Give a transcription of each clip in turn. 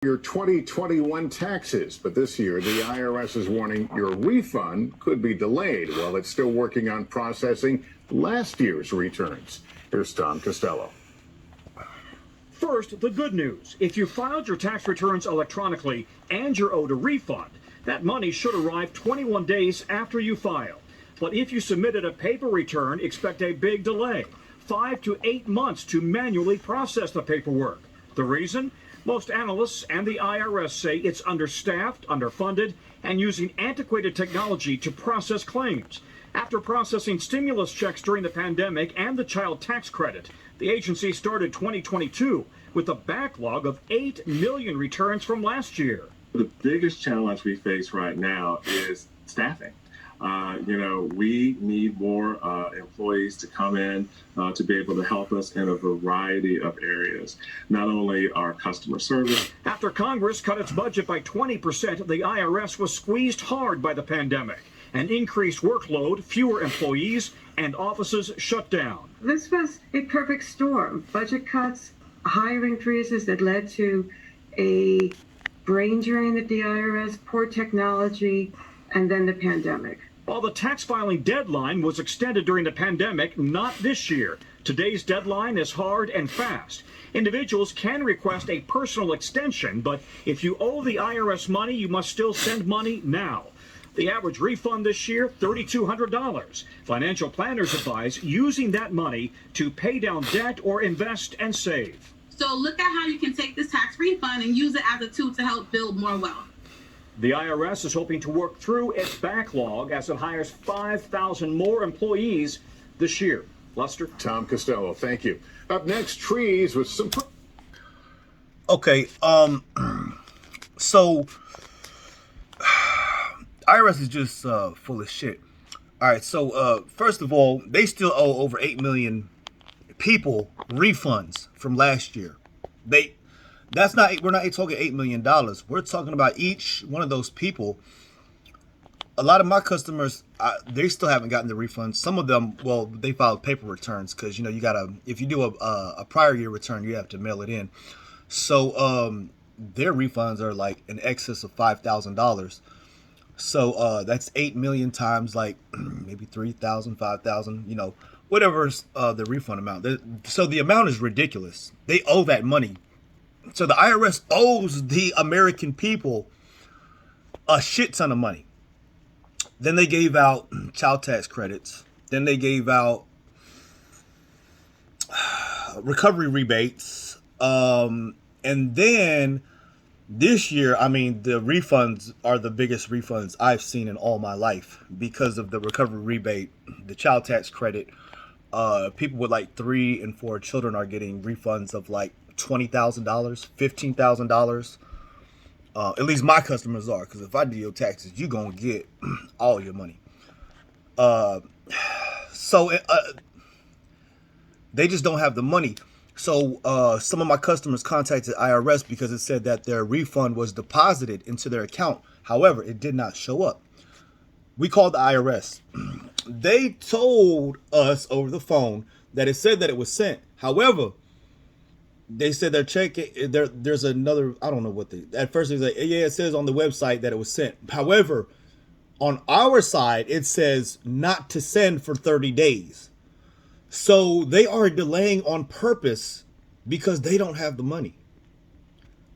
your 2021 taxes, but this year the IRS is warning your refund could be delayed while it's still working on processing last year's returns. Here's Tom Costello. First, the good news. If you filed your tax returns electronically and you're owed a refund, that money should arrive 21 days after you file. But if you submitted a paper return, expect a big delay, 5 to 8 months to manually process the paperwork. The reason? Most analysts and the IRS say it's understaffed, underfunded, and using antiquated technology to process claims. After processing stimulus checks during the pandemic and the child tax credit, the agency started 2022 with a backlog of 8 million returns from last year. The biggest challenge we face right now is staffing. We need more employees to come in to be able to help us in a variety of areas, not only our customer service. After Congress cut its budget by 20%, the IRS was squeezed hard by the pandemic. An increased workload, fewer employees, and offices shut down. This was a perfect storm. Budget cuts, hiring freezes that led to a brain drain at the IRS, poor technology, and then the pandemic. While the tax filing deadline was extended during the pandemic, not this year. Today's deadline is hard and fast. Individuals can request a personal extension, but if you owe the IRS money, you must still send money now. The average refund this year, $3,200. Financial planners advise using that money to pay down debt or invest and save. So look at how you can take this tax refund and use it as a tool to help build more wealth. The IRS is hoping to work through its backlog as it hires 5,000 more employees this year. Lester? Tom Costello, thank you. Up next, trees with some... Okay, so IRS is just full of shit. All right, so first of all, they still owe over 8 million people refunds from last year. We're not talking $8 million. We're talking about each one of those people. A lot of my customers, they still haven't gotten the refunds. Some of them, well, they filed paper returns because, you gotta, if you do a prior year return, you have to mail it in. So their refunds are like in excess of $5,000. So that's 8 million times like maybe 3,000, 5,000, whatever's the refund amount. So the amount is ridiculous. They owe that money. So the IRS owes the American people a shit ton of money. Then they gave out child tax credits. Then they gave out recovery rebates. And then this year, the refunds are the biggest refunds I've seen in all my life because of the recovery rebate, the child tax credit. People with like 3 and 4 children are getting refunds of like $20,000, $15,000. At least my customers are, because if I do your taxes, you're going to get all your money. So they just don't have the money. So some of my customers contacted IRS because it said that their refund was deposited into their account. However, it did not show up. We called the IRS. They told us over the phone that it said that it was sent. However, they said their check, there's another, I don't know what at first they was like, yeah, it says on the website that it was sent. However, on our side, it says not to send for 30 days. So they are delaying on purpose because they don't have the money.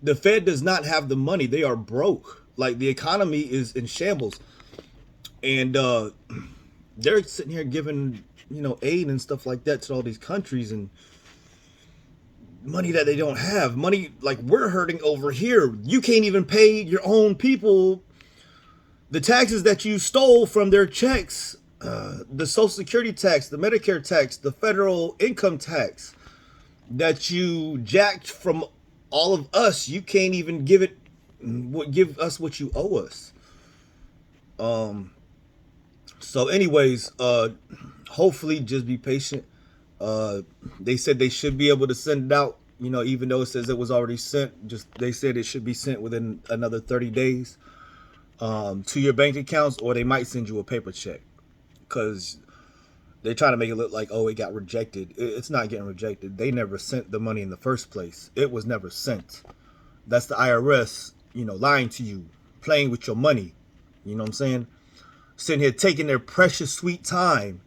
The Fed does not have the money. They are broke. Like the economy is in shambles. And they're sitting here giving, aid and stuff like that to all these countries and money that they don't have. Money like we're hurting over here. You can't even pay your own people the taxes that you stole from their checks. The Social Security tax, the Medicare tax, the federal income tax that you jacked from all of us. You can't even give us what you owe us. So anyways, hopefully just be patient. They said they should be able to send it out, even though it says it was already sent. They said it should be sent within another 30 days to your bank accounts, or they might send you a paper check because they're trying to make it look like, oh, it got rejected. It's not getting rejected. They never sent the money in the first place. It was never sent. that's the IRS, lying to you, playing with your money. You know what I'm saying? Sitting here taking their precious sweet time,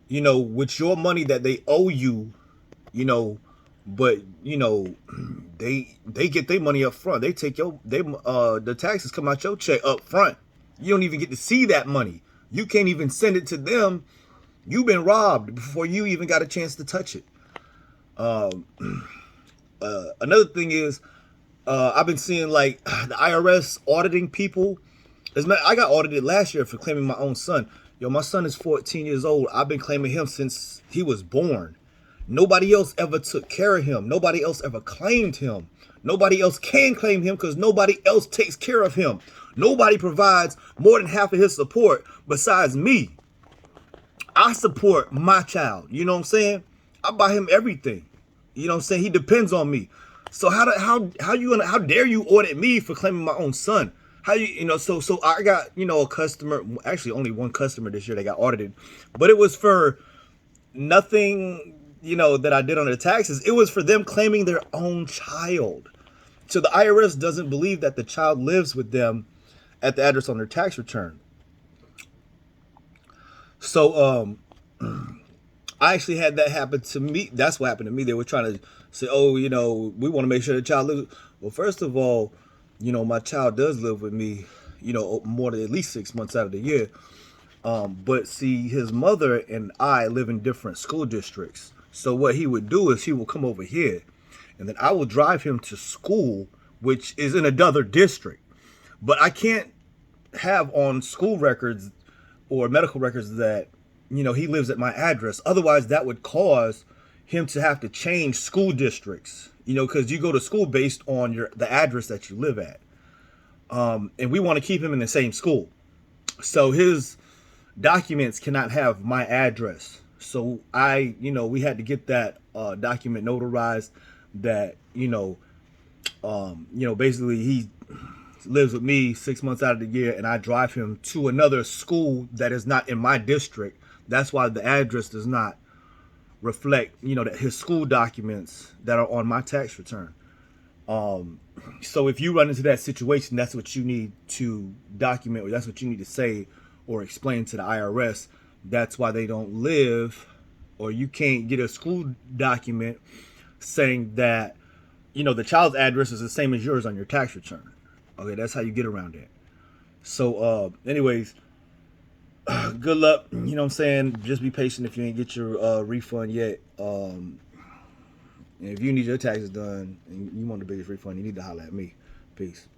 with your money that they owe you, but they get their money up front. They take the taxes come out your check up front. You don't even get to see that money. You can't even send it to them. You've been robbed before you even got a chance to touch it. Another thing is, I've been seeing like the IRS auditing people. I got audited last year for claiming my own son. My son is 14 years old. I've been claiming him since he was born. Nobody else ever took care of him. Nobody else ever claimed him. Nobody else can claim him because nobody else takes care of him. Nobody provides more than half of his support besides me. I support my child. You know what I'm saying? I buy him everything. You know what I'm saying? He depends on me. So how dare you audit me for claiming my own son? So I got, a customer, actually only one customer this year that got audited, but it was for nothing, that I did on their taxes. It was for them claiming their own child. So the IRS doesn't believe that the child lives with them at the address on their tax return. So, I actually had that happen to me. That's what happened to me. They were trying to say, oh, we want to make sure the child lives. Well, first of all, my child does live with me, more than at least 6 months out of the year. But see, his mother and I live in different school districts. So what he would do is he will come over here and then I will drive him to school, which is in another district. But I can't have on school records or medical records that, he lives at my address. Otherwise, that would cause him to have to change school districts, because you go to school based on the address that you live at. And we want to keep him in the same school. So his documents cannot have my address. So we had to get that document notarized that, basically he lives with me 6 months out of the year and I drive him to another school that is not in my district. That's why the address does not reflect, that his school documents that are on my tax return. So if you run into that situation, that's what you need to document, or that's what you need to say or explain to the IRS. That's why they don't live, or you can't get a school document saying that, the child's address is the same as yours on your tax return. Okay, that's how you get around it. So, anyways, good luck. You know what I'm saying? Just be patient if you ain't get your refund yet. And if you need your taxes done and you want the biggest refund, you need to holler at me. Peace.